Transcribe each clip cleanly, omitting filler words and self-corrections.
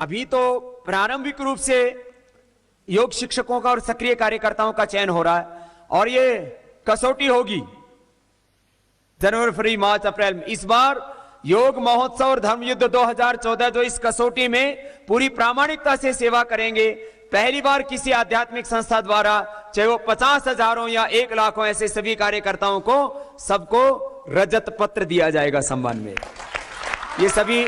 अभी तो प्रारंभिक रूप से योग शिक्षकों का और सक्रिय कार्यकर्ताओं का चयन हो रहा है और ये कसौटी होगी जनवरी, फरवरी, मार्च, अप्रैल में। इस बार योग महोत्सव और धर्मयुद्ध 2014 जो इस कसौटी में पूरी प्रामाणिकता से सेवा करेंगे, पहली बार किसी आध्यात्मिक संस्था द्वारा, चाहे वो 50,000 या 1 लाख ऐसे सभी कार्यकर्ताओं को सबको रजत पत्र दिया जाएगा सम्मान में। ये सभी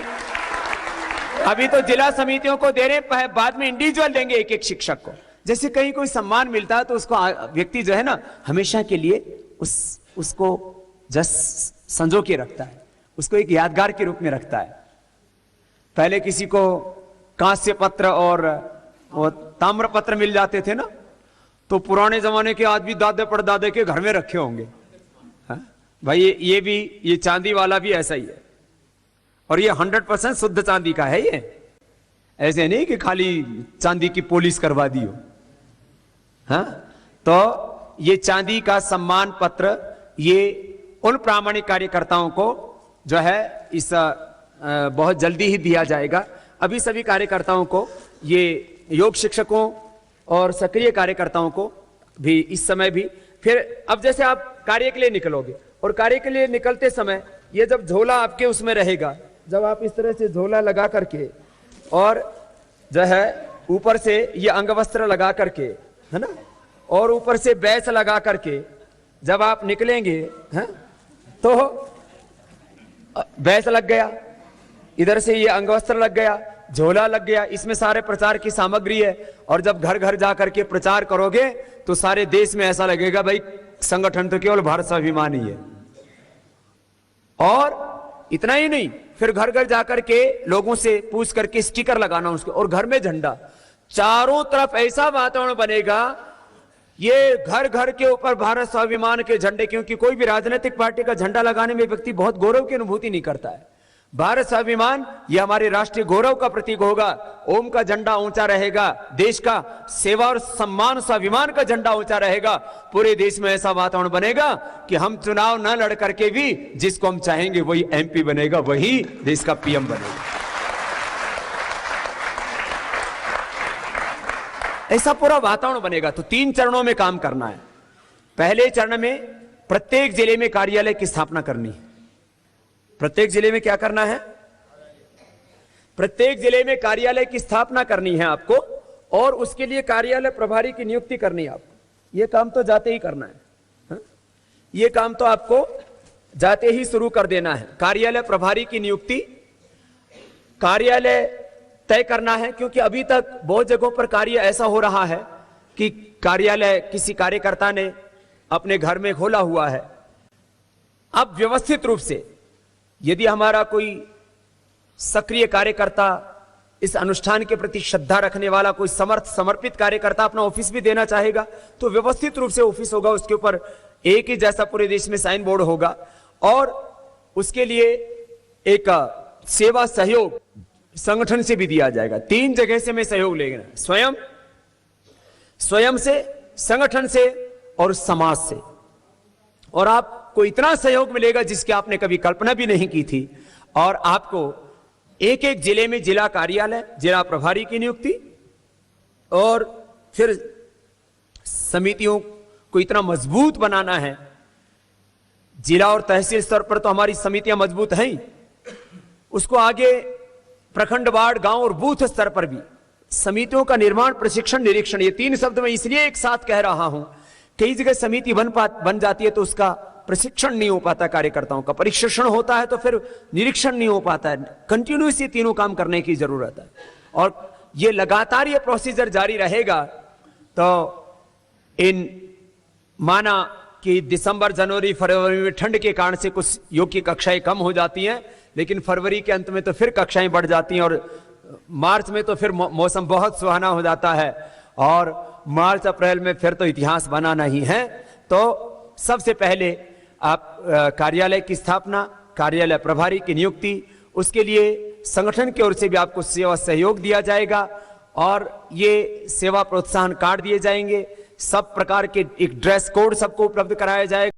अभी तो जिला समितियों को दे रहे हैं, बाद में इंडिविजुअल देंगे एक एक शिक्षक को। जैसे कहीं कोई सम्मान मिलता है तो उसको व्यक्ति जो है ना हमेशा के लिए उसको जस संजो के रखता है, उसको एक यादगार के रूप में रखता है। पहले किसी को कांस्य पत्र और वो ताम्र पत्र मिल जाते थे ना, तो पुराने जमाने के आदमी दादे परदादे के घर में रखे होंगे। भाई ये भी, ये चांदी वाला भी ऐसा ही है और ये 100% शुद्ध चांदी का है। ये ऐसे नहीं कि खाली चांदी की पॉलिश करवा दी हो। हाँ, तो ये चांदी का सम्मान पत्र ये उन प्रामाणिक कार्यकर्ताओं को जो है इस बहुत जल्दी ही दिया जाएगा। अभी सभी कार्यकर्ताओं को, ये योग शिक्षकों और सक्रिय कार्यकर्ताओं को भी इस समय भी, फिर अब जैसे आप कार्य के लिए निकलोगे और कार्य के लिए निकलते समय ये जब झोला आपके उसमें रहेगा, जब आप इस तरह से झोला लगा करके और जो है ऊपर से ये अंगवस्त्र लगा करके, है ना, और ऊपर से बैस लगा करके जब आप निकलेंगे, है, तो बैस लग गया, इधर से ये अंगवस्त्र लग गया, झोला लग गया, इसमें सारे प्रचार की सामग्री है। और जब घर घर जाकर के प्रचार करोगे तो सारे देश में ऐसा लगेगा भाई संगठन तो केवल भारत स्वाभिमान ही है। और इतना ही नहीं, फिर घर घर जाकर के लोगों से पूछ करके स्टिकर लगाना उसके, और घर में झंडा, चारों तरफ ऐसा वातावरण बनेगा, ये घर घर के ऊपर भारत स्वाभिमान के झंडे। क्योंकि कोई भी राजनीतिक पार्टी का झंडा लगाने में व्यक्ति बहुत गौरव की अनुभूति नहीं करता है। भारत स्वाभिमान ये हमारे राष्ट्रीय गौरव का प्रतीक होगा। ओम का झंडा ऊंचा रहेगा, देश का सेवा और सम्मान स्वाभिमान का झंडा ऊंचा रहेगा। पूरे देश में ऐसा वातावरण बनेगा कि हम चुनाव न लड़ करके भी जिसको हम चाहेंगे वही एमपी बनेगा, वही देश का पीएम बनेगा। ऐसा पूरा वातावरण बनेगा। तो 3 चरणों में काम करना है। पहले चरण में प्रत्येक जिले में कार्यालय की स्थापना करनी है। प्रत्येक जिले में क्या करना है? प्रत्येक जिले में कार्यालय की स्थापना करनी है आपको, और उसके लिए कार्यालय प्रभारी की नियुक्ति करनी है आपको। यह काम तो जाते ही करना है, हा? यह काम तो आपको जाते ही शुरू कर देना है। कार्यालय प्रभारी की नियुक्ति, कार्यालय तय करना है। क्योंकि अभी तक बहुत जगहों पर कार्य ऐसा हो रहा है कि कार्यालय किसी कार्यकर्ता ने अपने घर में खोला हुआ है। अब व्यवस्थित रूप से यदि हमारा कोई सक्रिय कार्यकर्ता, इस अनुष्ठान के प्रति श्रद्धा रखने वाला कोई समर्पित कार्यकर्ता अपना ऑफिस भी देना चाहेगा, तो व्यवस्थित रूप से ऑफिस होगा, उसके ऊपर एक ही जैसा पूरे देश में साइन बोर्ड होगा। और उसके लिए एक सेवा सहयोग संगठन से भी दिया जाएगा। 3 जगह से मैं सहयोग लेगा, स्वयं से, संगठन से और समाज से। और आपको इतना सहयोग मिलेगा जिसकी आपने कभी कल्पना भी नहीं की थी। और आपको एक एक जिले में जिला कार्यालय, जिला प्रभारी की नियुक्ति, और फिर समितियों को इतना मजबूत बनाना है। जिला और तहसील स्तर पर तो हमारी समितियां मजबूत हैं ही, उसको आगे प्रखंड, वार्ड, गांव और बूथ स्तर पर भी समितियों का निर्माण, प्रशिक्षण, निरीक्षण, ये 3 शब्द मैं इसलिए एक साथ कह रहा हूं। कई जगह समिति बन जाती है तो उसका प्रशिक्षण नहीं हो पाता, कार्यकर्ताओं का प्रशिक्षण होता है तो फिर निरीक्षण नहीं हो पाता है। कंटिन्यूस ये तीनों काम करने की जरूरत है और ये लगातार ये प्रोसीजर जारी रहेगा। तो इन माना कि दिसंबर, जनवरी, फरवरी में ठंड के कारण से कुछ योग की कक्षाएं कम हो जाती हैं, लेकिन फरवरी के अंत में तो फिर कक्षाएं बढ़ जाती हैं और मार्च में तो फिर मौसम बहुत सुहाना हो जाता है और मार्च अप्रैल में फिर तो इतिहास बनाना ही है। तो सबसे पहले आप कार्यालय की स्थापना, कार्यालय प्रभारी की नियुक्ति, उसके लिए संगठन की ओर से भी आपको सेवा सहयोग दिया जाएगा और ये सेवा प्रोत्साहन कार्ड दिए जाएंगे। सब प्रकार के एक ड्रेस कोड सबको उपलब्ध कराया जाएगा।